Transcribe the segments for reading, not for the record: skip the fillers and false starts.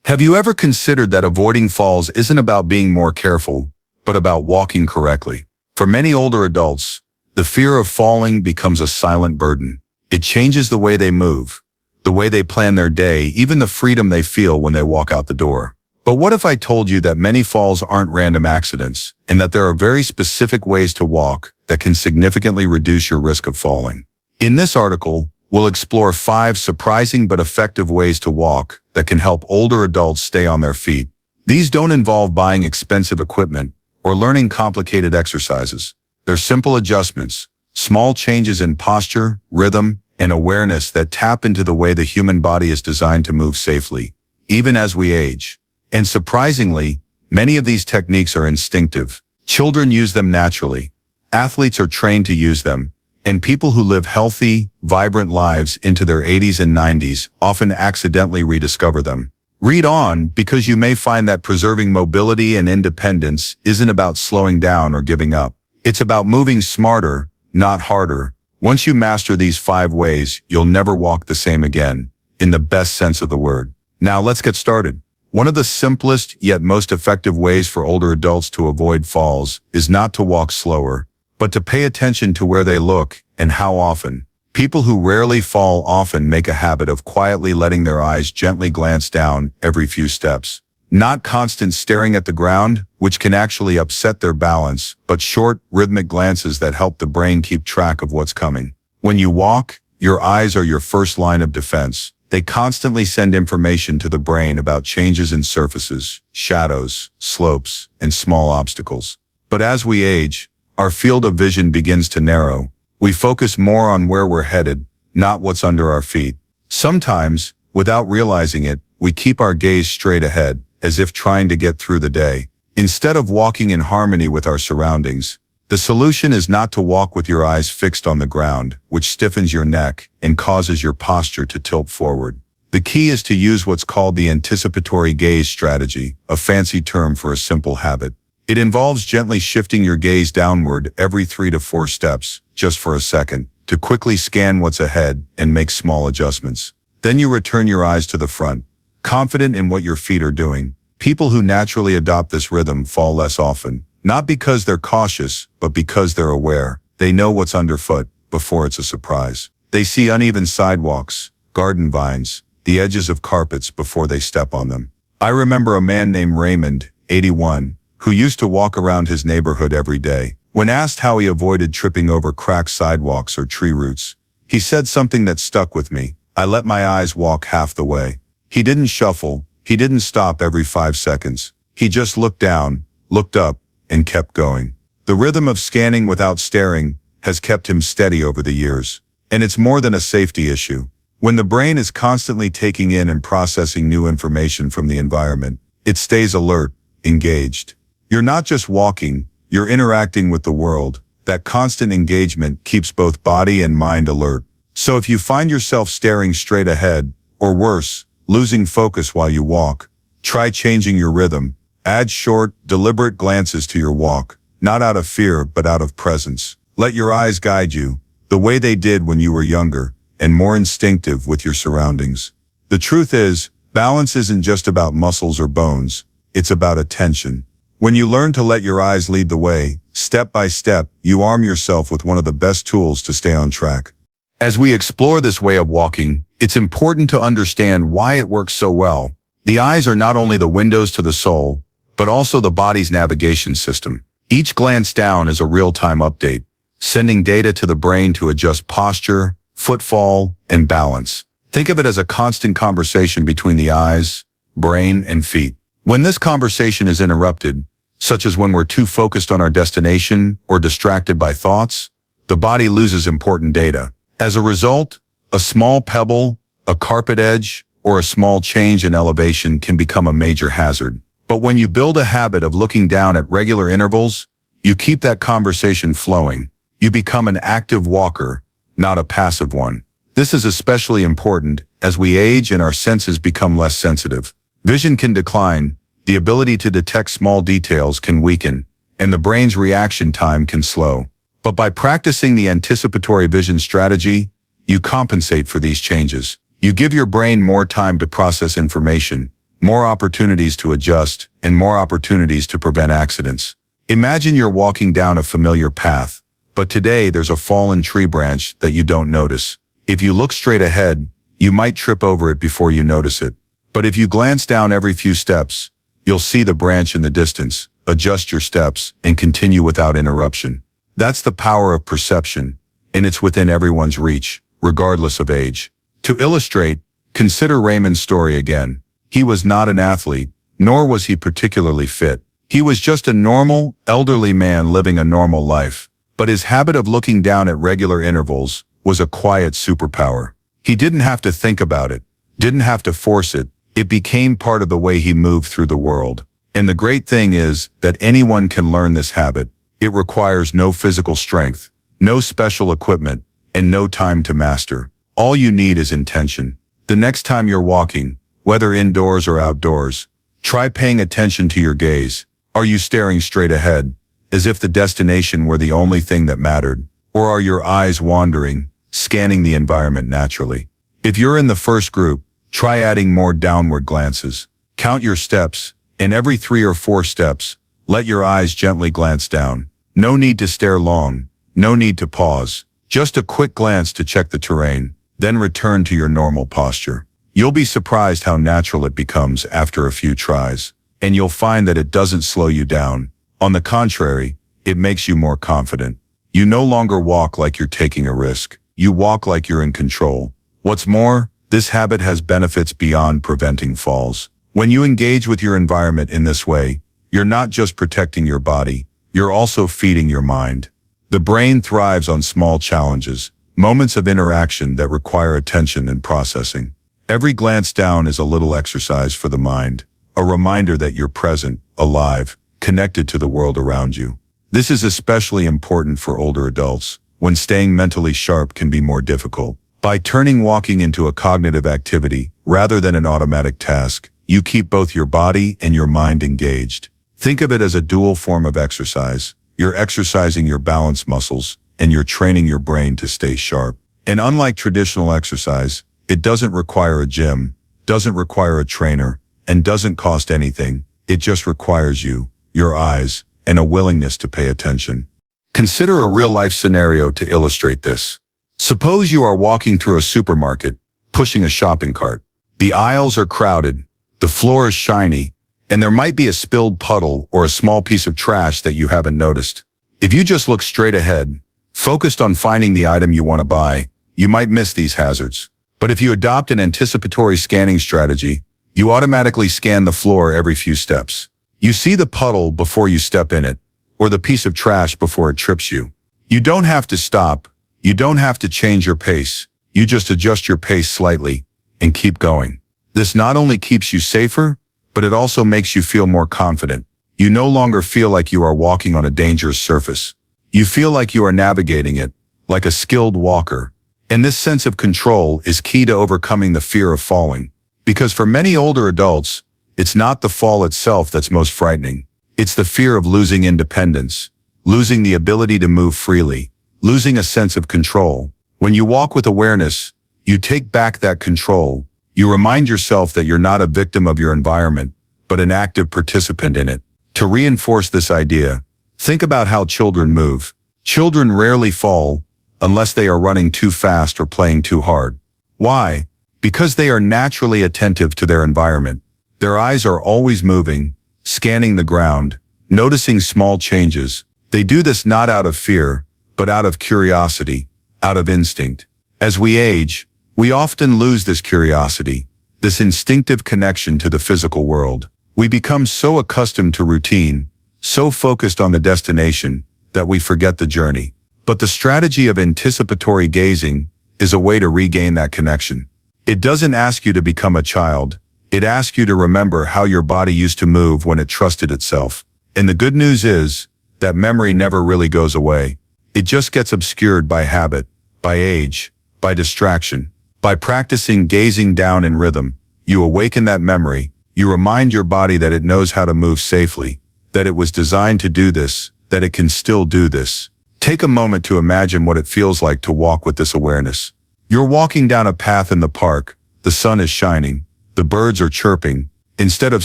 Have you ever considered that avoiding falls isn't about being more careful, but about walking correctly? For many older adults, the fear of falling becomes a silent burden. It changes the way they move, the way they plan their day, even the freedom they feel when they walk out the door. But what if I told you that many falls aren't random accidents, and that there are very specific ways to walk that can significantly reduce your risk of falling? In this article, we'll explore 5 surprising but effective ways to walk that can help older adults stay on their feet. These don't involve buying expensive equipment or learning complicated exercises. They're simple adjustments, small changes in posture, rhythm, and awareness that tap into the way the human body is designed to move safely, even as we age. And surprisingly, many of these techniques are instinctive. Children use them naturally. Athletes are trained to use them. And people who live healthy, vibrant lives into their 80s and 90s often accidentally rediscover them. Read on, because you may find that preserving mobility and independence isn't about slowing down or giving up. It's about moving smarter, not harder. Once you master these 5 ways, you'll never walk the same again, in the best sense of the word. Now let's get started. One of the simplest yet most effective ways for older adults to avoid falls is not to walk slower, but to pay attention to where they look and how often. People who rarely fall often make a habit of quietly letting their eyes gently glance down every few steps. Not constant staring at the ground, which can actually upset their balance, but short, rhythmic glances that help the brain keep track of what's coming. When you walk, your eyes are your first line of defense. They constantly send information to the brain about changes in surfaces, shadows, slopes, and small obstacles. But as we age, our field of vision begins to narrow. We focus more on where we're headed, not what's under our feet. Sometimes, without realizing it, we keep our gaze straight ahead, as if trying to get through the day. Instead of walking in harmony with our surroundings, the solution is not to walk with your eyes fixed on the ground, which stiffens your neck and causes your posture to tilt forward. The key is to use what's called the anticipatory gaze strategy, a fancy term for a simple habit. It involves gently shifting your gaze downward every 3 to 4 steps, just for a second, to quickly scan what's ahead and make small adjustments. Then you return your eyes to the front, confident in what your feet are doing. People who naturally adopt this rhythm fall less often, not because they're cautious, but because they're aware. They know what's underfoot before it's a surprise. They see uneven sidewalks, garden vines, the edges of carpets before they step on them. I remember a man named Raymond, 81, who used to walk around his neighborhood every day. When asked how he avoided tripping over cracked sidewalks or tree roots, he said something that stuck with me. I let my eyes walk half the way. He didn't shuffle. He didn't stop every 5 seconds. He just looked down, looked up, and kept going. The rhythm of scanning without staring has kept him steady over the years. And it's more than a safety issue. When the brain is constantly taking in and processing new information from the environment, it stays alert, engaged. You're not just walking, you're interacting with the world. That constant engagement keeps both body and mind alert. So if you find yourself staring straight ahead, or worse, losing focus while you walk, try changing your rhythm. Add short, deliberate glances to your walk, not out of fear but out of presence. Let your eyes guide you, the way they did when you were younger, and more instinctive with your surroundings. The truth is, balance isn't just about muscles or bones, it's about attention. When you learn to let your eyes lead the way, step by step, you arm yourself with one of the best tools to stay on track. As we explore this way of walking, it's important to understand why it works so well. The eyes are not only the windows to the soul, but also the body's navigation system. Each glance down is a real-time update, sending data to the brain to adjust posture, footfall, and balance. Think of it as a constant conversation between the eyes, brain, and feet. When this conversation is interrupted, such as when we're too focused on our destination or distracted by thoughts, the body loses important data. As a result, a small pebble, a carpet edge, or a small change in elevation can become a major hazard. But when you build a habit of looking down at regular intervals, you keep that conversation flowing. You become an active walker, not a passive one. This is especially important as we age and our senses become less sensitive. Vision can decline, the ability to detect small details can weaken, and the brain's reaction time can slow. But by practicing the anticipatory vision strategy, you compensate for these changes. You give your brain more time to process information, more opportunities to adjust, and more opportunities to prevent accidents. Imagine you're walking down a familiar path, but today there's a fallen tree branch that you don't notice. If you look straight ahead, you might trip over it before you notice it. But if you glance down every few steps, you'll see the branch in the distance, adjust your steps, and continue without interruption. That's the power of perception, and it's within everyone's reach, regardless of age. To illustrate, consider Raymond's story again. He was not an athlete, nor was he particularly fit. He was just a normal, elderly man living a normal life. But his habit of looking down at regular intervals was a quiet superpower. He didn't have to think about it, didn't have to force it. It became part of the way he moved through the world. And the great thing is that anyone can learn this habit. It requires no physical strength, no special equipment, and no time to master. All you need is intention. The next time you're walking, whether indoors or outdoors, try paying attention to your gaze. Are you staring straight ahead, as if the destination were the only thing that mattered? Or are your eyes wandering, scanning the environment naturally? If you're in the first group, try adding more downward glances. Count your steps, and every 3 or 4 steps, let your eyes gently glance down. No need to stare long, no need to pause. Just a quick glance to check the terrain, then return to your normal posture. You'll be surprised how natural it becomes after a few tries. And you'll find that it doesn't slow you down. On the contrary, it makes you more confident. You no longer walk like you're taking a risk. You walk like you're in control. What's more, this habit has benefits beyond preventing falls. When you engage with your environment in this way, you're not just protecting your body, you're also feeding your mind. The brain thrives on small challenges, moments of interaction that require attention and processing. Every glance down is a little exercise for the mind, a reminder that you're present, alive, connected to the world around you. This is especially important for older adults, when staying mentally sharp can be more difficult. By turning walking into a cognitive activity, rather than an automatic task, you keep both your body and your mind engaged. Think of it as a dual form of exercise. You're exercising your balance muscles, and you're training your brain to stay sharp. And unlike traditional exercise, it doesn't require a gym, doesn't require a trainer, and doesn't cost anything. It just requires you, your eyes, and a willingness to pay attention. Consider a real-life scenario to illustrate this. Suppose you are walking through a supermarket, pushing a shopping cart. The aisles are crowded, the floor is shiny, and there might be a spilled puddle or a small piece of trash that you haven't noticed. If you just look straight ahead, focused on finding the item you want to buy, you might miss these hazards. But if you adopt an anticipatory scanning strategy, you automatically scan the floor every few steps. You see the puddle before you step in it, or the piece of trash before it trips you. You don't have to stop. You don't have to change your pace. You just adjust your pace slightly and keep going. This not only keeps you safer, but it also makes you feel more confident. You no longer feel like you are walking on a dangerous surface. You feel like you are navigating it, like a skilled walker. And this sense of control is key to overcoming the fear of falling. Because for many older adults, it's not the fall itself that's most frightening. It's the fear of losing independence, losing the ability to move freely, losing a sense of control. When you walk with awareness, you take back that control. You remind yourself that you're not a victim of your environment, but an active participant in it. To reinforce this idea, think about how children move. Children rarely fall unless they are running too fast or playing too hard. Why? Because they are naturally attentive to their environment. Their eyes are always moving, scanning the ground, noticing small changes. They do this not out of fear, but out of curiosity, out of instinct. As we age, we often lose this curiosity, this instinctive connection to the physical world. We become so accustomed to routine, so focused on the destination, that we forget the journey. But the strategy of anticipatory gazing is a way to regain that connection. It doesn't ask you to become a child. It asks you to remember how your body used to move when it trusted itself. And the good news is that memory never really goes away. It just gets obscured by habit, by age, by distraction. By practicing gazing down in rhythm, you awaken that memory. You remind your body that it knows how to move safely, that it was designed to do this, that it can still do this. Take a moment to imagine what it feels like to walk with this awareness. You're walking down a path in the park, the sun is shining, the birds are chirping, Instead of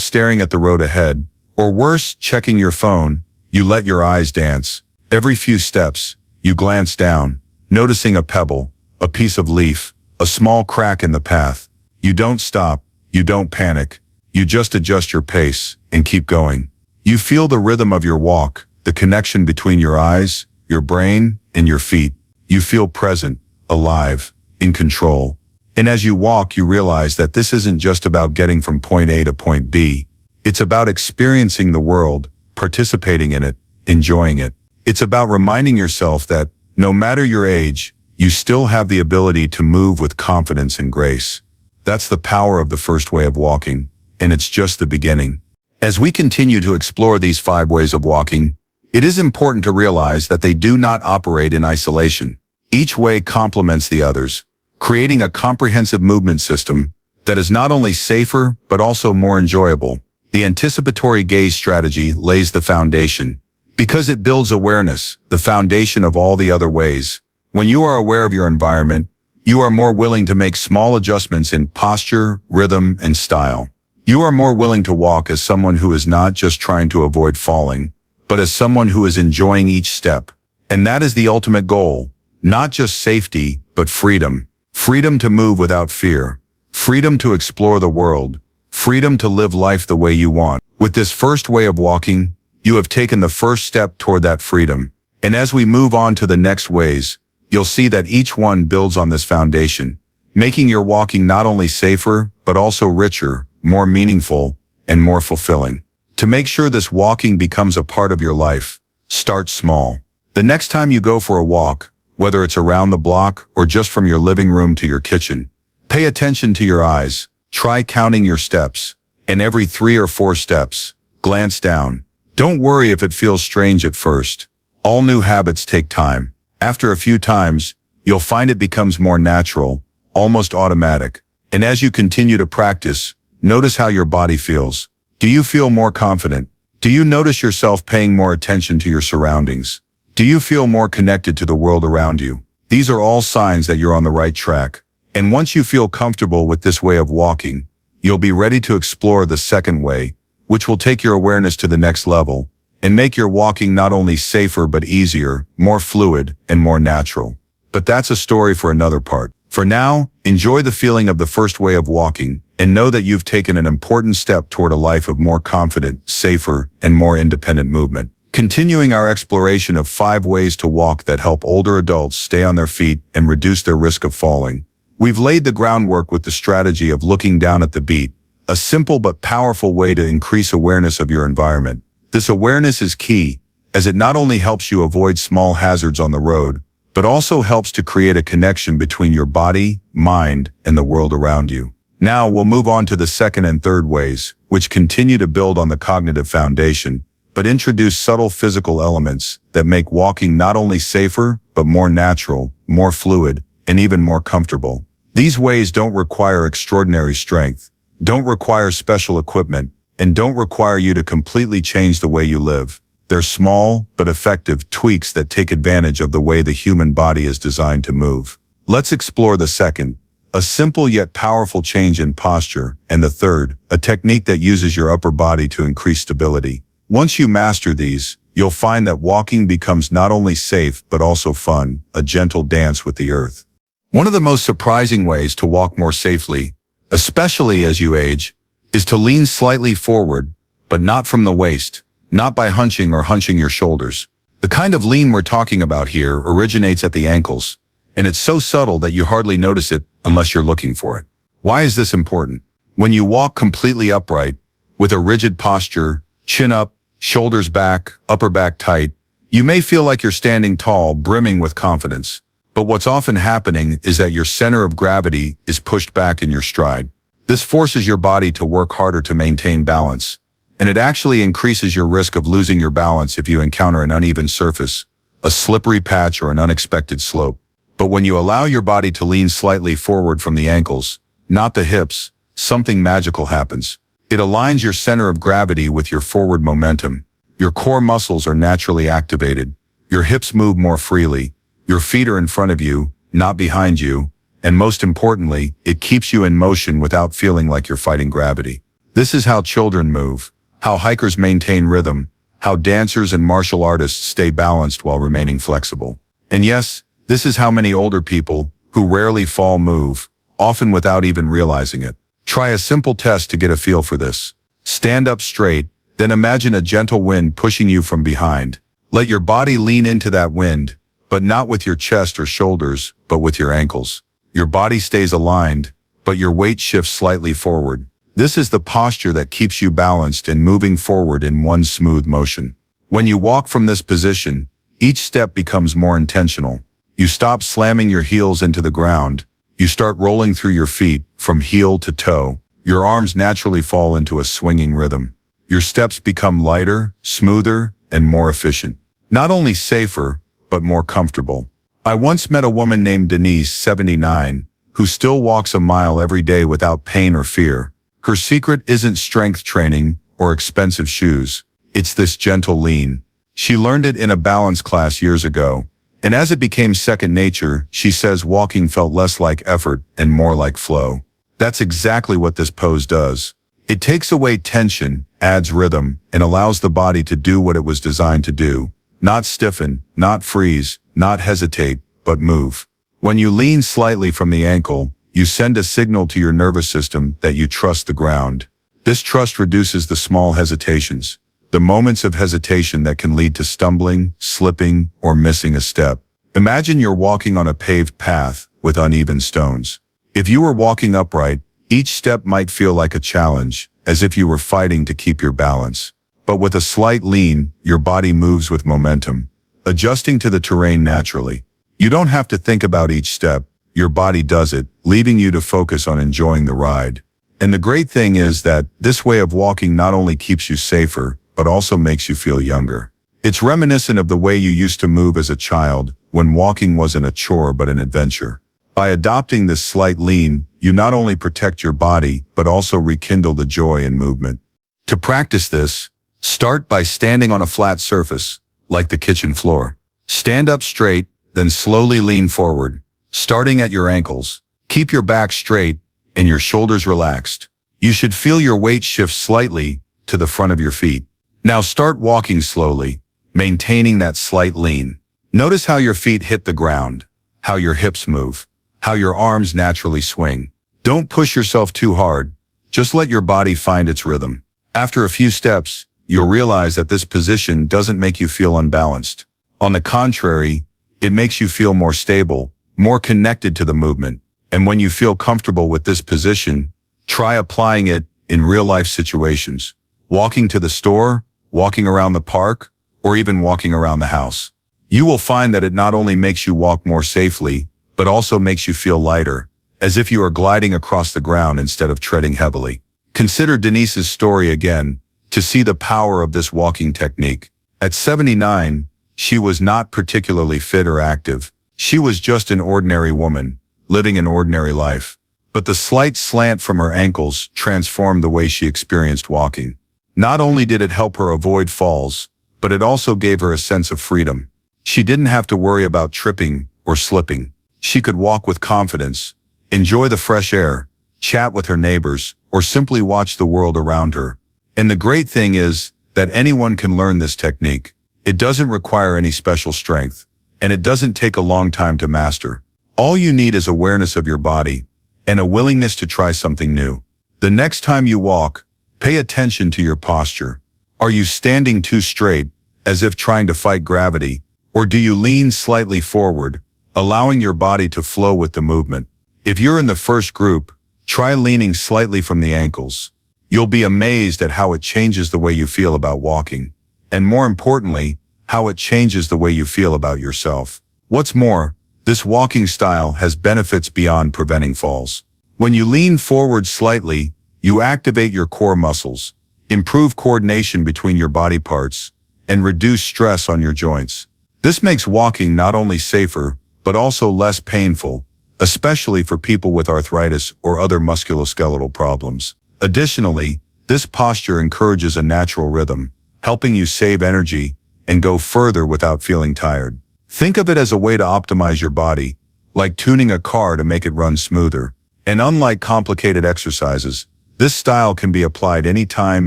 staring at the road ahead, or worse, checking your phone, you let your eyes dance. Every few steps, you glance down, noticing a pebble, a piece of leaf, a small crack in the path. You don't stop, you don't panic, you just adjust your pace and keep going. You feel the rhythm of your walk, the connection between your eyes, your brain, and your feet. You feel present, alive, in control. And as you walk, you realize that this isn't just about getting from point A to point B. It's about experiencing the world, participating in it, enjoying it. It's about reminding yourself that, no matter your age, you still have the ability to move with confidence and grace. That's the power of the first way of walking, and it's just the beginning. As we continue to explore these 5 ways of walking, it is important to realize that they do not operate in isolation. Each way complements the others, creating a comprehensive movement system that is not only safer but also more enjoyable. The anticipatory gaze strategy lays the foundation. Because it builds awareness, the foundation of all the other ways. When you are aware of your environment, you are more willing to make small adjustments in posture, rhythm, and style. You are more willing to walk as someone who is not just trying to avoid falling, but as someone who is enjoying each step. And that is the ultimate goal. Not just safety, but freedom. Freedom to move without fear. Freedom to explore the world. Freedom to live life the way you want. With this first way of walking, you have taken the first step toward that freedom. And as we move on to the next ways, you'll see that each one builds on this foundation, making your walking not only safer, but also richer, more meaningful, and more fulfilling. To make sure this walking becomes a part of your life, start small. The next time you go for a walk, whether it's around the block or just from your living room to your kitchen, pay attention to your eyes. Try counting your steps, and every 3 or 4 steps, glance down. Don't worry if it feels strange at first. All new habits take time. After a few times, you'll find it becomes more natural, almost automatic. And as you continue to practice, notice how your body feels. Do you feel more confident? Do you notice yourself paying more attention to your surroundings? Do you feel more connected to the world around you? These are all signs that you're on the right track. And once you feel comfortable with this way of walking, you'll be ready to explore the second way, which will take your awareness to the next level and make your walking not only safer but easier, more fluid, and more natural. But that's a story for another part. For now, enjoy the feeling of the first way of walking and know that you've taken an important step toward a life of more confident, safer, and more independent movement. Continuing our exploration of 5 ways to walk that help older adults stay on their feet and reduce their risk of falling. We've laid the groundwork with the strategy of looking down at the beat, a simple but powerful way to increase awareness of your environment. This awareness is key, as it not only helps you avoid small hazards on the road, but also helps to create a connection between your body, mind, and the world around you. Now we'll move on to the second and third ways, which continue to build on the cognitive foundation, but introduce subtle physical elements that make walking not only safer, but more natural, more fluid, and even more comfortable. These ways don't require extraordinary strength, don't require special equipment, and don't require you to completely change the way you live. They're small but effective tweaks that take advantage of the way the human body is designed to move. Let's explore the second, a simple yet powerful change in posture, and the third, a technique that uses your upper body to increase stability. Once you master these, you'll find that walking becomes not only safe but also fun, a gentle dance with the earth. One of the most surprising ways to walk more safely, especially as you age, is to lean slightly forward, but not from the waist, not by hunching your shoulders. The kind of lean we're talking about here originates at the ankles, and it's so subtle that you hardly notice it unless you're looking for it. Why is this important? When you walk completely upright, with a rigid posture, chin up, shoulders back, upper back tight, you may feel like you're standing tall, brimming with confidence. But what's often happening is that your center of gravity is pushed back in your stride. This forces your body to work harder to maintain balance, and it actually increases your risk of losing your balance if you encounter an uneven surface, a slippery patch, or an unexpected slope. But when you allow your body to lean slightly forward from the ankles, not the hips, something magical happens. It aligns your center of gravity with your forward momentum. Your core muscles are naturally activated. Your hips move more freely. Your feet are in front of you, not behind you. And most importantly, it keeps you in motion without feeling like you're fighting gravity. This is how children move, how hikers maintain rhythm, how dancers and martial artists stay balanced while remaining flexible. And yes, this is how many older people, who rarely fall, move, often without even realizing it. Try a simple test to get a feel for this. Stand up straight, then imagine a gentle wind pushing you from behind. Let your body lean into that wind, but not with your chest or shoulders, but with your ankles. Your body stays aligned, but your weight shifts slightly forward. This is the posture that keeps you balanced and moving forward in one smooth motion. When you walk from this position, each step becomes more intentional. You stop slamming your heels into the ground. You start rolling through your feet from heel to toe. Your arms naturally fall into a swinging rhythm. Your steps become lighter, smoother, and more efficient. Not only safer, but more comfortable. I once met a woman named Denise, 79, who still walks a mile every day without pain or fear. Her secret isn't strength training or expensive shoes. It's this gentle lean. She learned it in a balance class years ago, and as it became second nature, she says walking felt less like effort and more like flow. That's exactly what this pose does. It takes away tension, adds rhythm, and allows the body to do what it was designed to do. Not stiffen, not freeze, not hesitate, but move. When you lean slightly from the ankle, you send a signal to your nervous system that you trust the ground. This trust reduces the small hesitations, the moments of hesitation that can lead to stumbling, slipping, or missing a step. Imagine you're walking on a paved path with uneven stones. If you were walking upright, each step might feel like a challenge, as if you were fighting to keep your balance. But with a slight lean, your body moves with momentum, adjusting to the terrain naturally. You don't have to think about each step. Your body does it, leaving you to focus on enjoying the ride. And the great thing is that this way of walking not only keeps you safer, but also makes you feel younger. It's reminiscent of the way you used to move as a child, when walking wasn't a chore but an adventure. By adopting this slight lean, you not only protect your body, but also rekindle the joy in movement. To practice this, start by standing on a flat surface, like the kitchen floor. Stand up straight, then slowly lean forward, starting at your ankles. Keep your back straight and your shoulders relaxed. You should feel your weight shift slightly to the front of your feet. Now start walking slowly, maintaining that slight lean. Notice how your feet hit the ground, how your hips move, how your arms naturally swing. Don't push yourself too hard. Just let your body find its rhythm. After a few steps, you'll realize that this position doesn't make you feel unbalanced. On the contrary, it makes you feel more stable, more connected to the movement. And when you feel comfortable with this position, try applying it in real-life situations. Walking to the store, walking around the park, or even walking around the house. You will find that it not only makes you walk more safely, but also makes you feel lighter, as if you are gliding across the ground instead of treading heavily. Consider Denise's story again to see the power of this walking technique. At 79, she was not particularly fit or active. She was just an ordinary woman, living an ordinary life. But the slight slant from her ankles transformed the way she experienced walking. Not only did it help her avoid falls, but it also gave her a sense of freedom. She didn't have to worry about tripping or slipping. She could walk with confidence, enjoy the fresh air, chat with her neighbors, or simply watch the world around her. And the great thing is that anyone can learn this technique. It doesn't require any special strength, and it doesn't take a long time to master. All you need is awareness of your body and a willingness to try something new. The next time you walk, pay attention to your posture. Are you standing too straight, as if trying to fight gravity, or do you lean slightly forward, allowing your body to flow with the movement? If you're in the first group, try leaning slightly from the ankles. You'll be amazed at how it changes the way you feel about walking, and more importantly, how it changes the way you feel about yourself. What's more, this walking style has benefits beyond preventing falls. When you lean forward slightly, you activate your core muscles, improve coordination between your body parts, and reduce stress on your joints. This makes walking not only safer, but also less painful, especially for people with arthritis or other musculoskeletal problems. Additionally, this posture encourages a natural rhythm, helping you save energy and go further without feeling tired. Think of it as a way to optimize your body, like tuning a car to make it run smoother. And unlike complicated exercises, This style can be applied anytime,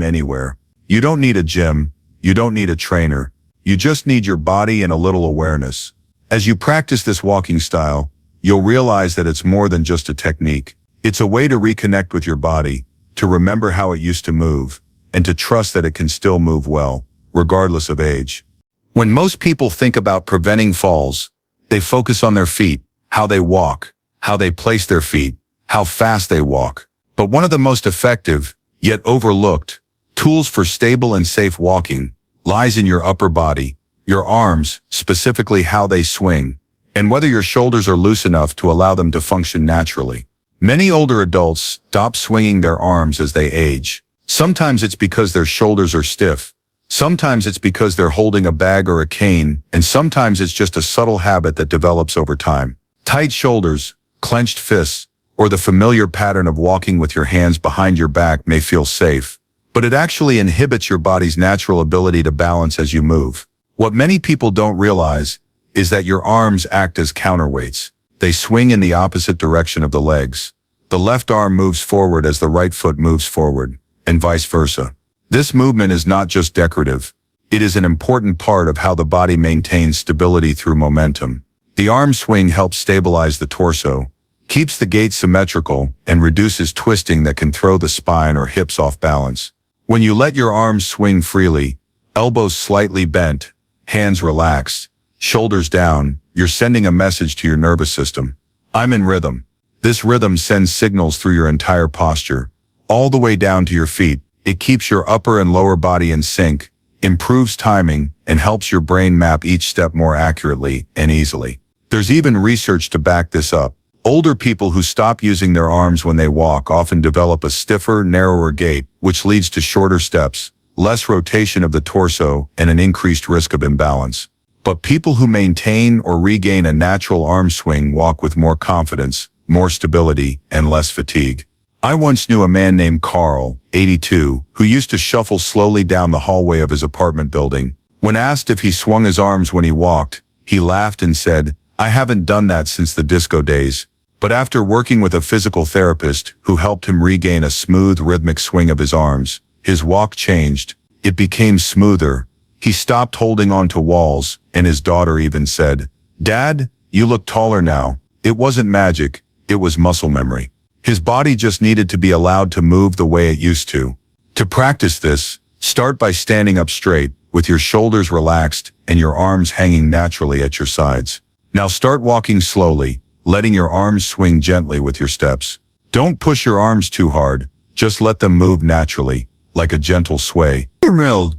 anywhere. You don't need a gym, you don't need a trainer, you just need your body and a little awareness. As you practice this walking style, you'll realize that it's more than just a technique. It's a way to reconnect with your body, to remember how it used to move, and to trust that it can still move well, regardless of age. When most people think about preventing falls, they focus on their feet, how they walk, how they place their feet, how fast they walk. But one of the most effective, yet overlooked, tools for stable and safe walking lies in your upper body, your arms, specifically how they swing, and whether your shoulders are loose enough to allow them to function naturally. Many older adults stop swinging their arms as they age. Sometimes it's because their shoulders are stiff. Sometimes it's because they're holding a bag or a cane, and sometimes it's just a subtle habit that develops over time. Tight shoulders, clenched fists, or the familiar pattern of walking with your hands behind your back may feel safe, but it actually inhibits your body's natural ability to balance as you move. What many people don't realize is that your arms act as counterweights. They swing in the opposite direction of the legs. The left arm moves forward as the right foot moves forward, and vice versa. This movement is not just decorative. It is an important part of how the body maintains stability through momentum. The arm swing helps stabilize the torso, keeps the gait symmetrical, and reduces twisting that can throw the spine or hips off balance. When you let your arms swing freely, elbows slightly bent, hands relaxed, shoulders down, you're sending a message to your nervous system. I'm in rhythm. This rhythm sends signals through your entire posture, all the way down to your feet. It keeps your upper and lower body in sync, improves timing, and helps your brain map each step more accurately and easily. There's even research to back this up. Older people who stop using their arms when they walk often develop a stiffer, narrower gait, which leads to shorter steps, less rotation of the torso, and an increased risk of imbalance. But people who maintain or regain a natural arm swing walk with more confidence, more stability, and less fatigue. I once knew a man named Carl, 82, who used to shuffle slowly down the hallway of his apartment building. When asked if he swung his arms when he walked, he laughed and said, "I haven't done that since the disco days." But after working with a physical therapist who helped him regain a smooth, rhythmic swing of his arms, his walk changed. It became smoother. He stopped holding on to walls, and his daughter even said, "Dad, you look taller now." It wasn't magic, it was muscle memory. His body just needed to be allowed to move the way it used to. To practice this, start by standing up straight, with your shoulders relaxed and your arms hanging naturally at your sides. Now start walking slowly, letting your arms swing gently with your steps. Don't push your arms too hard, just let them move naturally, like a gentle sway.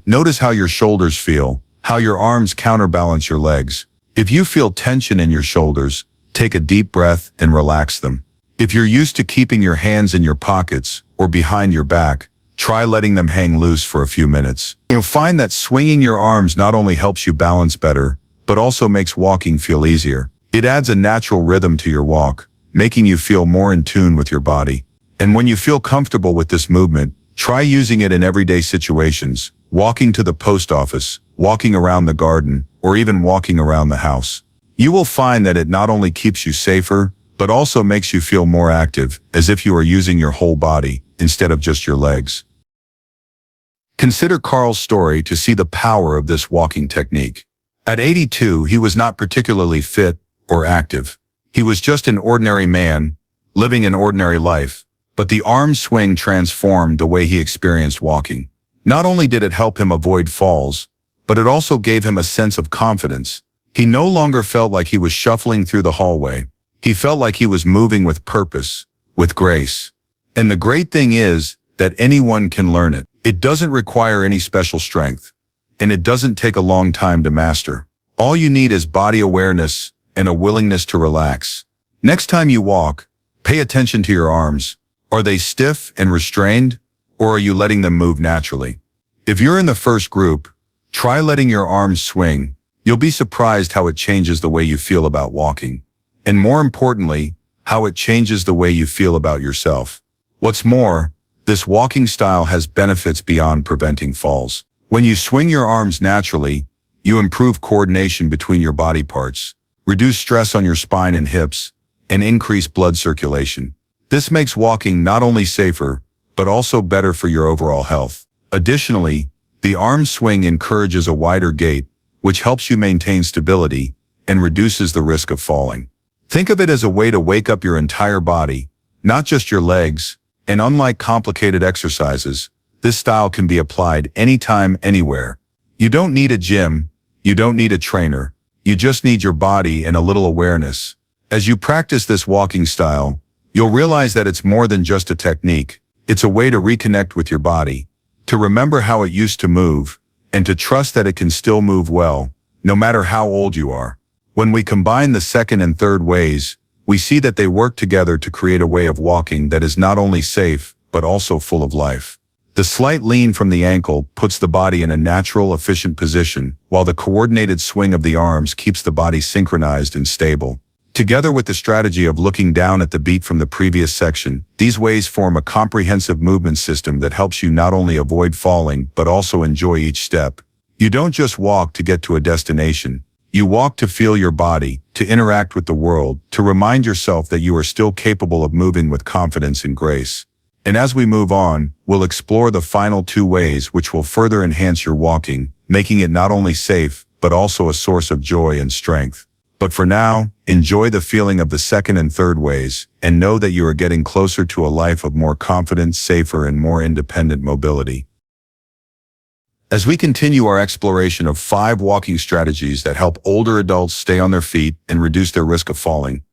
Notice how your shoulders feel, how your arms counterbalance your legs. If you feel tension in your shoulders, take a deep breath and relax them. If you're used to keeping your hands in your pockets or behind your back, try letting them hang loose for a few minutes. You'll find that swinging your arms not only helps you balance better, but also makes walking feel easier. It adds a natural rhythm to your walk, making you feel more in tune with your body. And when you feel comfortable with this movement, try using it in everyday situations, walking to the post office, walking around the garden, or even walking around the house. You will find that it not only keeps you safer, but also makes you feel more active, as if you are using your whole body, instead of just your legs. Consider Carl's story to see the power of this walking technique. At 82, he was not particularly fit or active. He was just an ordinary man, living an ordinary life, but the arm swing transformed the way he experienced walking. Not only did it help him avoid falls, but it also gave him a sense of confidence. He no longer felt like he was shuffling through the hallway. He felt like he was moving with purpose, with grace. And the great thing is that anyone can learn it. It doesn't require any special strength, and it doesn't take a long time to master. All you need is body awareness and a willingness to relax. Next time you walk, pay attention to your arms. Are they stiff and restrained, or are you letting them move naturally? If you're in the first group, try letting your arms swing. You'll be surprised how it changes the way you feel about walking. And more importantly, how it changes the way you feel about yourself. What's more, this walking style has benefits beyond preventing falls. When you swing your arms naturally, you improve coordination between your body parts, reduce stress on your spine and hips, and increase blood circulation. This makes walking not only safer, but also better for your overall health. Additionally, the arm swing encourages a wider gait, which helps you maintain stability and reduces the risk of falling. Think of it as a way to wake up your entire body, not just your legs, and unlike complicated exercises, this style can be applied anytime, anywhere. You don't need a gym, you don't need a trainer, you just need your body and a little awareness. As you practice this walking style, you'll realize that it's more than just a technique. It's a way to reconnect with your body, to remember how it used to move, and to trust that it can still move well, no matter how old you are. When we combine the second and third ways, we see that they work together to create a way of walking that is not only safe, but also full of life. The slight lean from the ankle puts the body in a natural, efficient position, while the coordinated swing of the arms keeps the body synchronized and stable. Together with the strategy of looking down at the beat from the previous section, these ways form a comprehensive movement system that helps you not only avoid falling, but also enjoy each step. You don't just walk to get to a destination. You walk to feel your body, to interact with the world, to remind yourself that you are still capable of moving with confidence and grace. And as we move on, we'll explore the final two ways which will further enhance your walking, making it not only safe, but also a source of joy and strength. But for now, enjoy the feeling of the second and third ways, and know that you are getting closer to a life of more confident, safer, and more independent mobility. As we continue our exploration of 5 walking strategies that help older adults stay on their feet and reduce their risk of falling,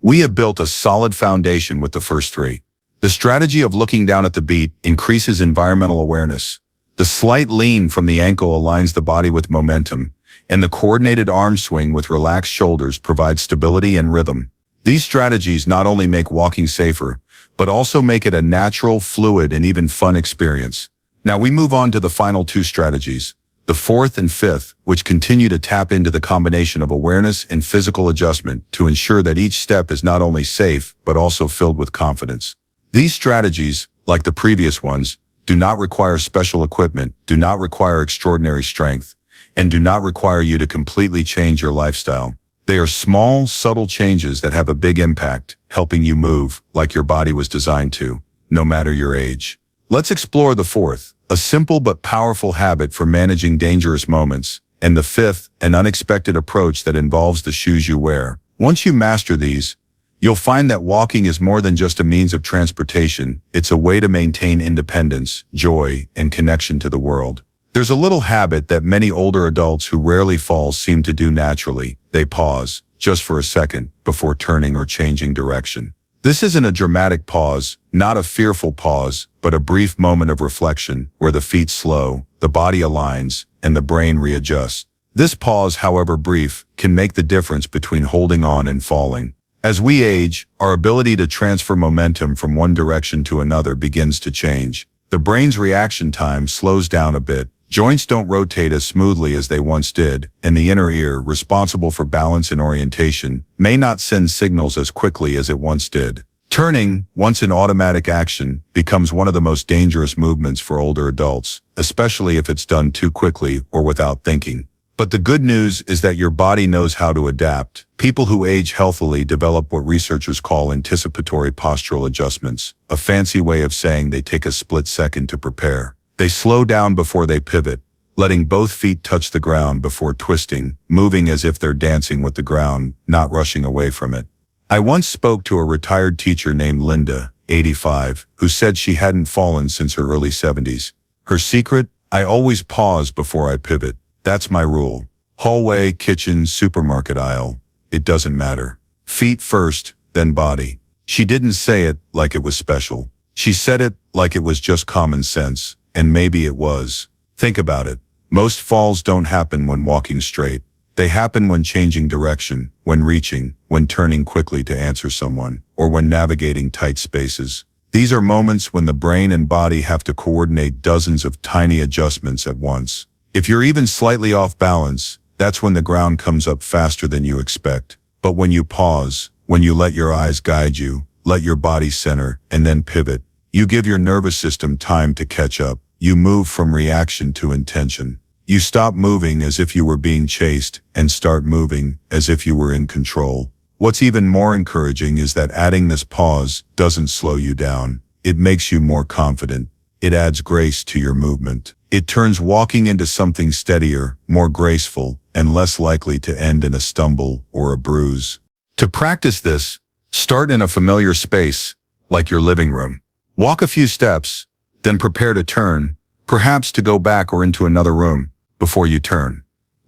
we have built a solid foundation with the first 3. The strategy of looking down at the beat increases environmental awareness. The slight lean from the ankle aligns the body with momentum, and the coordinated arm swing with relaxed shoulders provides stability and rhythm. These strategies not only make walking safer, but also make it a natural, fluid, and even fun experience. Now we move on to the final 2 strategies, the 4th and 5th, which continue to tap into the combination of awareness and physical adjustment to ensure that each step is not only safe, but also filled with confidence. These strategies, like the previous ones, do not require special equipment, do not require extraordinary strength, and do not require you to completely change your lifestyle. They are small, subtle changes that have a big impact, helping you move like your body was designed to, no matter your age. Let's explore the 4th, a simple but powerful habit for managing dangerous moments, and the 5th, an unexpected approach that involves the shoes you wear. Once you master these, you'll find that walking is more than just a means of transportation. It's a way to maintain independence, joy, and connection to the world. There's a little habit that many older adults who rarely fall seem to do naturally. They pause, just for a second, before turning or changing direction. This isn't a dramatic pause, not a fearful pause, but a brief moment of reflection where the feet slow, the body aligns, and the brain readjusts. This pause, however brief, can make the difference between holding on and falling. As we age, our ability to transfer momentum from one direction to another begins to change. The brain's reaction time slows down a bit. Joints don't rotate as smoothly as they once did, and the inner ear, responsible for balance and orientation, may not send signals as quickly as it once did. Turning, once an automatic action, becomes one of the most dangerous movements for older adults, especially if it's done too quickly or without thinking. But the good news is that your body knows how to adapt. People who age healthily develop what researchers call anticipatory postural adjustments, a fancy way of saying they take a split second to prepare. They slow down before they pivot, letting both feet touch the ground before twisting, moving as if they're dancing with the ground, not rushing away from it. I once spoke to a retired teacher named Linda, 85, who said she hadn't fallen since her early 70s. Her secret? I always pause before I pivot. That's my rule. Hallway, kitchen, supermarket aisle. It doesn't matter. Feet first, then body. She didn't say it like it was special. She said it like it was just common sense, and maybe it was. Think about it. Most falls don't happen when walking straight. They happen when changing direction, when reaching, when turning quickly to answer someone, or when navigating tight spaces. These are moments when the brain and body have to coordinate dozens of tiny adjustments at once. If you're even slightly off balance, that's when the ground comes up faster than you expect. But when you pause, when you let your eyes guide you, let your body center, and then pivot, you give your nervous system time to catch up. You move from reaction to intention. You stop moving as if you were being chased and start moving as if you were in control. What's even more encouraging is that adding this pause doesn't slow you down. It makes you more confident. It adds grace to your movement. It turns walking into something steadier, more graceful, and less likely to end in a stumble or a bruise. To practice this, start in a familiar space, like your living room. Walk a few steps, then prepare to turn, perhaps to go back or into another room, before you turn.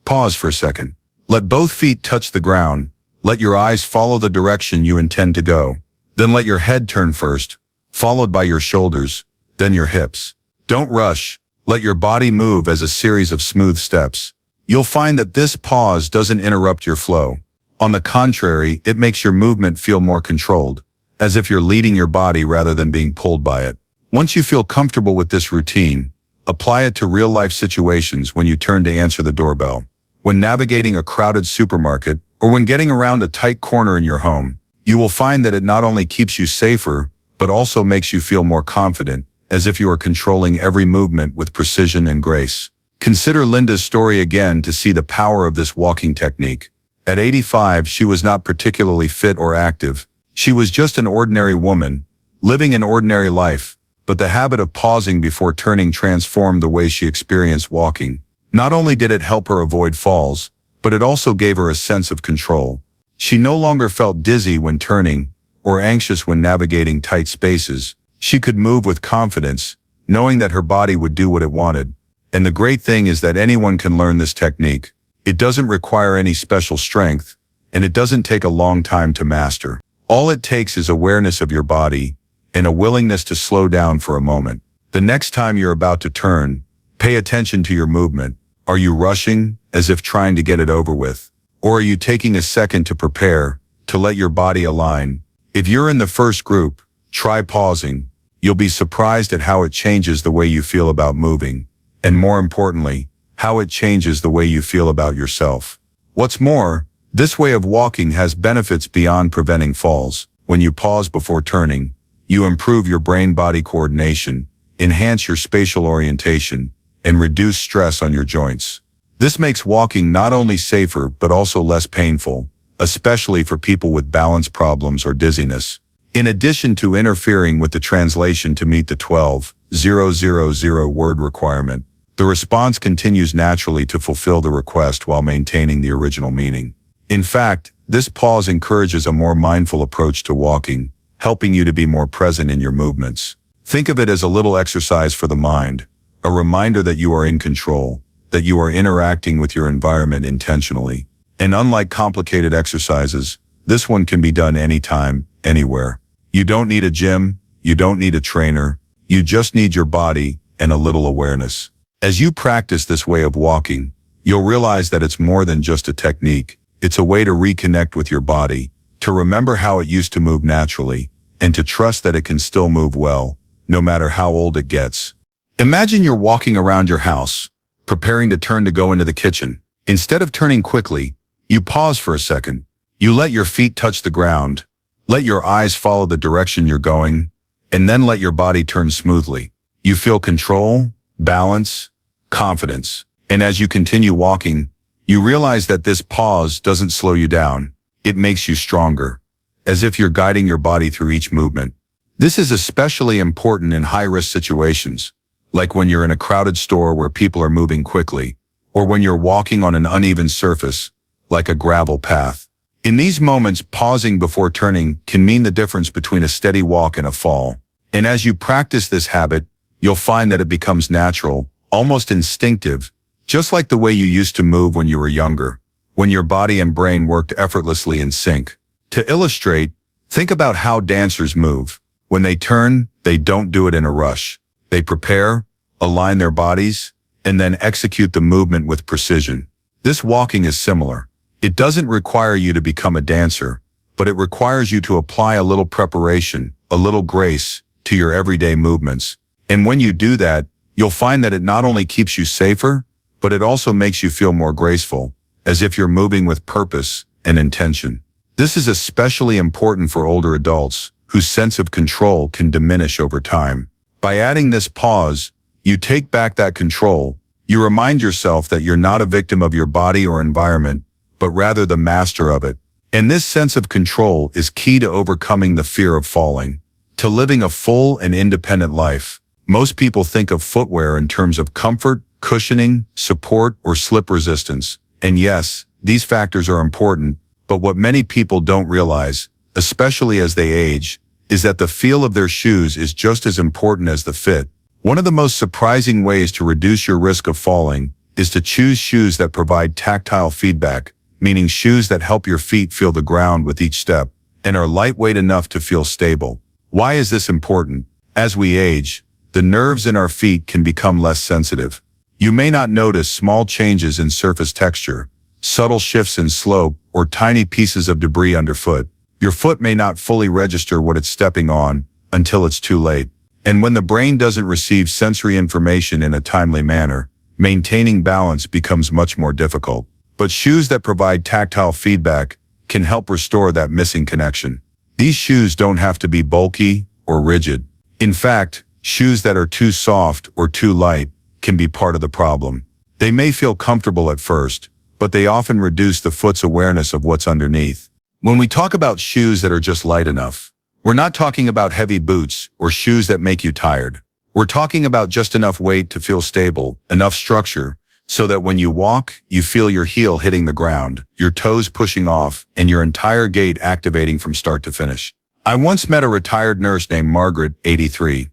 Pause for a second. Let both feet touch the ground. Let your eyes follow the direction you intend to go. Then let your head turn first, followed by your shoulders, then your hips. Don't rush. Let your body move as a series of smooth steps. You'll find that this pause doesn't interrupt your flow. On the contrary, it makes your movement feel more controlled, as if you're leading your body rather than being pulled by it. Once you feel comfortable with this routine, apply it to real-life situations when you turn to answer the doorbell, when navigating a crowded supermarket, or when getting around a tight corner in your home. You will find that it not only keeps you safer, but also makes you feel more confident, as if you are controlling every movement with precision and grace. Consider Linda's story again to see the power of this walking technique. At 85, she was not particularly fit or active. She was just an ordinary woman, living an ordinary life, but the habit of pausing before turning transformed the way she experienced walking. Not only did it help her avoid falls, but it also gave her a sense of control. She no longer felt dizzy when turning, or anxious when navigating tight spaces. She could move with confidence, knowing that her body would do what it wanted. And the great thing is that anyone can learn this technique. It doesn't require any special strength, and it doesn't take a long time to master. All it takes is awareness of your body, and a willingness to slow down for a moment. The next time you're about to turn, pay attention to your movement. Are you rushing, as if trying to get it over with? Or are you taking a second to prepare, to let your body align? If you're in the first group, try pausing. You'll be surprised at how it changes the way you feel about moving, and more importantly, how it changes the way you feel about yourself. What's more, this way of walking has benefits beyond preventing falls. When you pause before turning, you improve your brain-body coordination, enhance your spatial orientation, and reduce stress on your joints. This makes walking not only safer but also less painful, especially for people with balance problems or dizziness. In addition to interfering with the translation to meet the 12,000 word requirement, the response continues naturally to fulfill the request while maintaining the original meaning. In fact, this pause encourages a more mindful approach to walking, helping you to be more present in your movements. Think of it as a little exercise for the mind, a reminder that you are in control, that you are interacting with your environment intentionally. And unlike complicated exercises, this one can be done anytime, anywhere. You don't need a gym, you don't need a trainer, you just need your body and a little awareness. As you practice this way of walking, you'll realize that it's more than just a technique. It's a way to reconnect with your body, to remember how it used to move naturally, and to trust that it can still move well, no matter how old it gets. Imagine you're walking around your house, preparing to turn to go into the kitchen. Instead of turning quickly, you pause for a second. You let your feet touch the ground, let your eyes follow the direction you're going, and then let your body turn smoothly. You feel control, balance, confidence. And as you continue walking, you realize that this pause doesn't slow you down. It makes you stronger, as if you're guiding your body through each movement. This is especially important in high-risk situations, like when you're in a crowded store where people are moving quickly, or when you're walking on an uneven surface, like a gravel path. In these moments, pausing before turning can mean the difference between a steady walk and a fall. And as you practice this habit, you'll find that it becomes natural, almost instinctive, just like the way you used to move when you were younger, when your body and brain worked effortlessly in sync. To illustrate, think about how dancers move. When they turn, they don't do it in a rush. They prepare, align their bodies, and then execute the movement with precision. This walking is similar. It doesn't require you to become a dancer, but it requires you to apply a little preparation, a little grace, to your everyday movements. And when you do that, you'll find that it not only keeps you safer, but it also makes you feel more graceful, as if you're moving with purpose and intention. This is especially important for older adults, whose sense of control can diminish over time. By adding this pause, you take back that control. You remind yourself that you're not a victim of your body or environment, but rather the master of it. And this sense of control is key to overcoming the fear of falling. to living a full and independent life. Most people think of footwear in terms of comfort, cushioning, support, or slip resistance. And yes, these factors are important, but what many people don't realize, especially as they age, is that the feel of their shoes is just as important as the fit. One of the most surprising ways to reduce your risk of falling is to choose shoes that provide tactile feedback, meaning shoes that help your feet feel the ground with each step and are lightweight enough to feel stable. Why is this important? As we age, the nerves in our feet can become less sensitive. You may not notice small changes in surface texture, subtle shifts in slope, or tiny pieces of debris underfoot. Your foot may not fully register what it's stepping on until it's too late. And when the brain doesn't receive sensory information in a timely manner, maintaining balance becomes much more difficult. But shoes that provide tactile feedback can help restore that missing connection. These shoes don't have to be bulky or rigid. In fact, shoes that are too soft or too light can be part of the problem. They may feel comfortable at first, but they often reduce the foot's awareness of what's underneath. When we talk about shoes that are just light enough, we're not talking about heavy boots or shoes that make you tired. We're talking about just enough weight to feel stable, enough structure, so that when you walk, you feel your heel hitting the ground, your toes pushing off, and your entire gait activating from start to finish. I once met a retired nurse named Margaret, 83,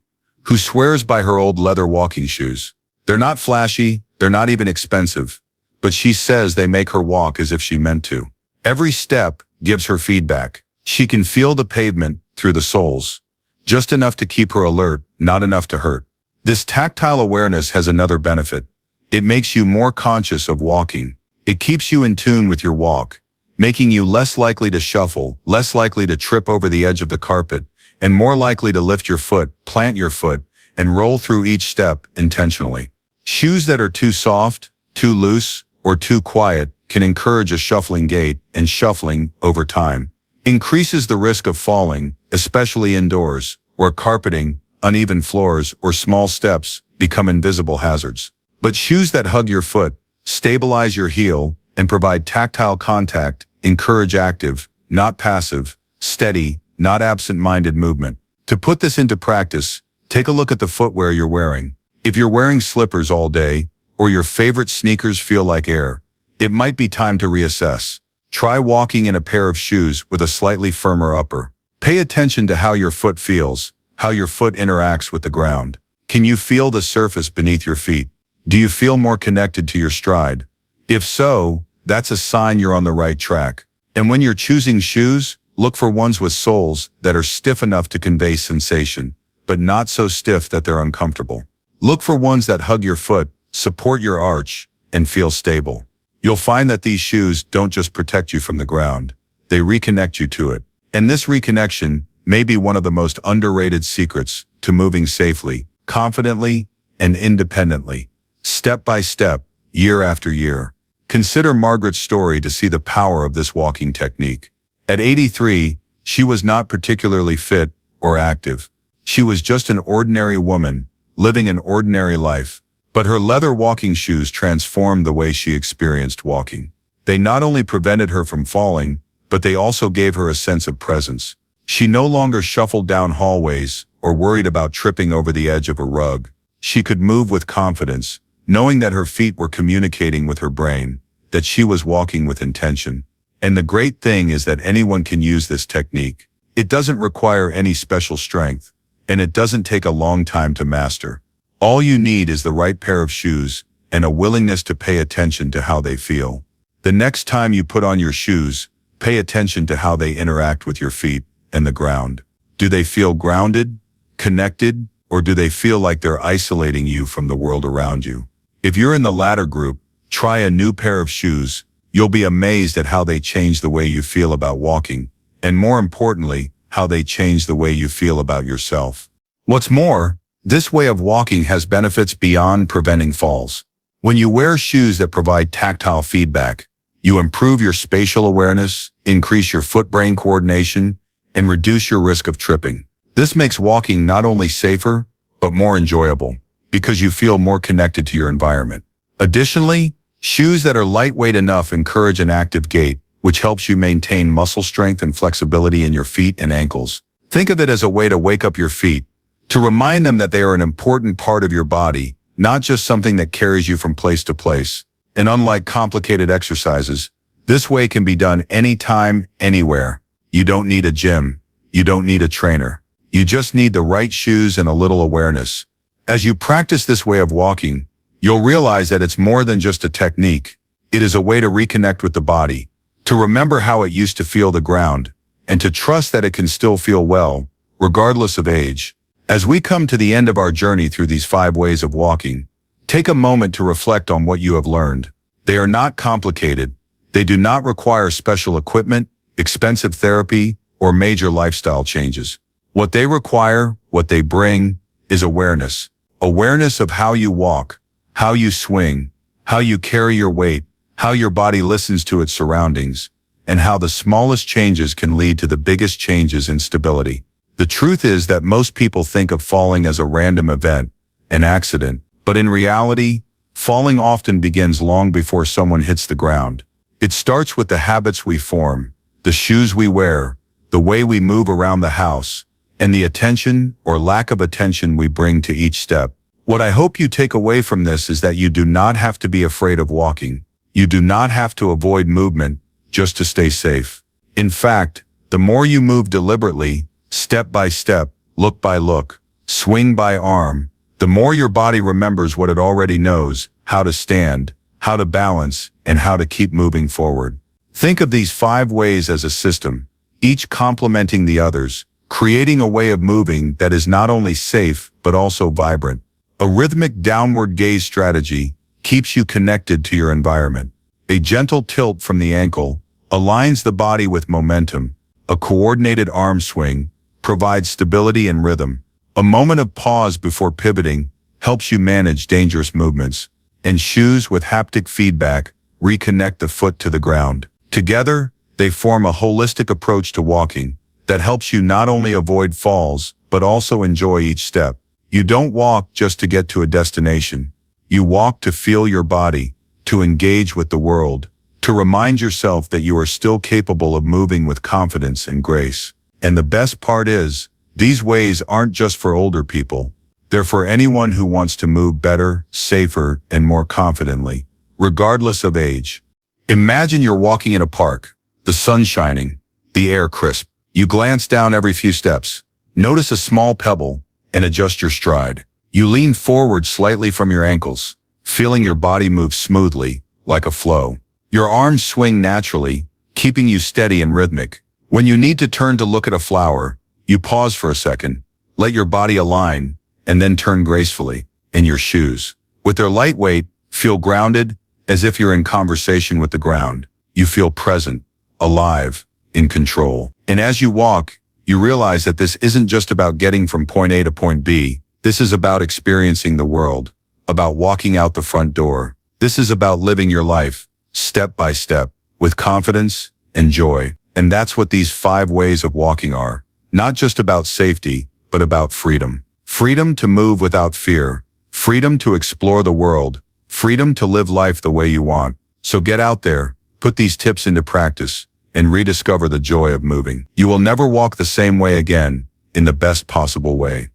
who swears by her old leather walking shoes. They're not flashy, they're not even expensive, but she says they make her walk as if she meant to. Every step gives her feedback. She can feel the pavement through the soles, just enough to keep her alert, not enough to hurt. This tactile awareness has another benefit. It makes you more conscious of walking. It keeps you in tune with your walk, making you less likely to shuffle, less likely to trip over the edge of the carpet, and more likely to lift your foot, plant your foot, and roll through each step intentionally. Shoes that are too soft, too loose, or too quiet can encourage a shuffling gait, and shuffling, over time, increases the risk of falling, especially indoors, where carpeting, uneven floors, or small steps become invisible hazards. But shoes that hug your foot, stabilize your heel, and provide tactile contact encourage active, not passive, steady, not absent-minded movement. To put this into practice, take a look at the footwear you're wearing. If you're wearing slippers all day, or your favorite sneakers feel like air, it might be time to reassess. Try walking in a pair of shoes with a slightly firmer upper. Pay attention to how your foot feels, how your foot interacts with the ground. Can you feel the surface beneath your feet? Do you feel more connected to your stride? If so, that's a sign you're on the right track. And when you're choosing shoes, look for ones with soles that are stiff enough to convey sensation, but not so stiff that they're uncomfortable. Look for ones that hug your foot, support your arch, and feel stable. You'll find that these shoes don't just protect you from the ground, they reconnect you to it. And this reconnection may be one of the most underrated secrets to moving safely, confidently, and independently, step by step, year after year. Consider Margaret's story to see the power of this walking technique. At 83, she was not particularly fit or active. She was just an ordinary woman, living an ordinary life. But her leather walking shoes transformed the way she experienced walking. They not only prevented her from falling, but they also gave her a sense of presence. She no longer shuffled down hallways or worried about tripping over the edge of a rug. She could move with confidence, knowing that her feet were communicating with her brain, that she was walking with intention. And the great thing is that anyone can use this technique. It doesn't require any special strength, and it doesn't take a long time to master. All you need is the right pair of shoes and a willingness to pay attention to how they feel. The next time you put on your shoes, pay attention to how they interact with your feet and the ground. Do they feel grounded, connected, or do they feel like they're isolating you from the world around you? If you're in the latter group, try a new pair of shoes. You'll be amazed at how they change the way you feel about walking, and more importantly, how they change the way you feel about yourself. What's more, this way of walking has benefits beyond preventing falls. When you wear shoes that provide tactile feedback, you improve your spatial awareness, increase your foot-brain coordination, and reduce your risk of tripping. This makes walking not only safer, but more enjoyable, because you feel more connected to your environment. Additionally, shoes that are lightweight enough encourage an active gait, which helps you maintain muscle strength and flexibility in your feet and ankles. Think of it as a way to wake up your feet, to remind them that they are an important part of your body, not just something that carries you from place to place. And unlike complicated exercises, this way can be done anytime, anywhere. You don't need a gym. You don't need a trainer. You just need the right shoes and a little awareness. As you practice this way of walking, you'll realize that it's more than just a technique. It is a way to reconnect with the body, to remember how it used to feel the ground, and to trust that it can still feel well, regardless of age. As we come to the end of our journey through these 5 ways of walking, take a moment to reflect on what you have learned. They are not complicated. They do not require special equipment, expensive therapy, or major lifestyle changes. What they require, what they bring, is awareness. Awareness of how you walk, how you swing, how you carry your weight, how your body listens to its surroundings, and how the smallest changes can lead to the biggest changes in stability. The truth is that most people think of falling as a random event, an accident, but in reality, falling often begins long before someone hits the ground. It starts with the habits we form, the shoes we wear, the way we move around the house, and the attention or lack of attention we bring to each step. What I hope you take away from this is that you do not have to be afraid of walking. You do not have to avoid movement just to stay safe. In fact, the more you move deliberately, step by step, look by look, swing by arm, the more your body remembers what it already knows, how to stand, how to balance, and how to keep moving forward. Think of these 5 ways as a system, each complementing the others, creating a way of moving that is not only safe, but also vibrant. A rhythmic downward gaze strategy keeps you connected to your environment. A gentle tilt from the ankle aligns the body with momentum. A coordinated arm swing provides stability and rhythm. A moment of pause before pivoting helps you manage dangerous movements. And shoes with haptic feedback reconnect the foot to the ground. Together, they form a holistic approach to walking that helps you not only avoid falls, but also enjoy each step. You don't walk just to get to a destination. You walk to feel your body, to engage with the world, to remind yourself that you are still capable of moving with confidence and grace. And the best part is, these ways aren't just for older people. They're for anyone who wants to move better, safer, and more confidently, regardless of age. Imagine you're walking in a park, the sun shining, the air crisp. You glance down every few steps, notice a small pebble, and adjust your stride. You lean forward slightly from your ankles, feeling your body move smoothly, like a flow. Your arms swing naturally, keeping you steady and rhythmic. When you need to turn to look at a flower, you pause for a second, let your body align, and then turn gracefully. In your shoes, with their light weight, feel grounded, as if you're in conversation with the ground. You feel present, alive, in control. And as you walk, you realize that this isn't just about getting from point A to point B. This is about experiencing the world, about walking out the front door. This is about living your life, step by step, with confidence and joy. And that's what these 5 ways of walking are. Not just about safety, but about freedom. Freedom to move without fear. Freedom to explore the world. Freedom to live life the way you want. So get out there, put these tips into practice, and rediscover the joy of moving. You will never walk the same way again, in the best possible way.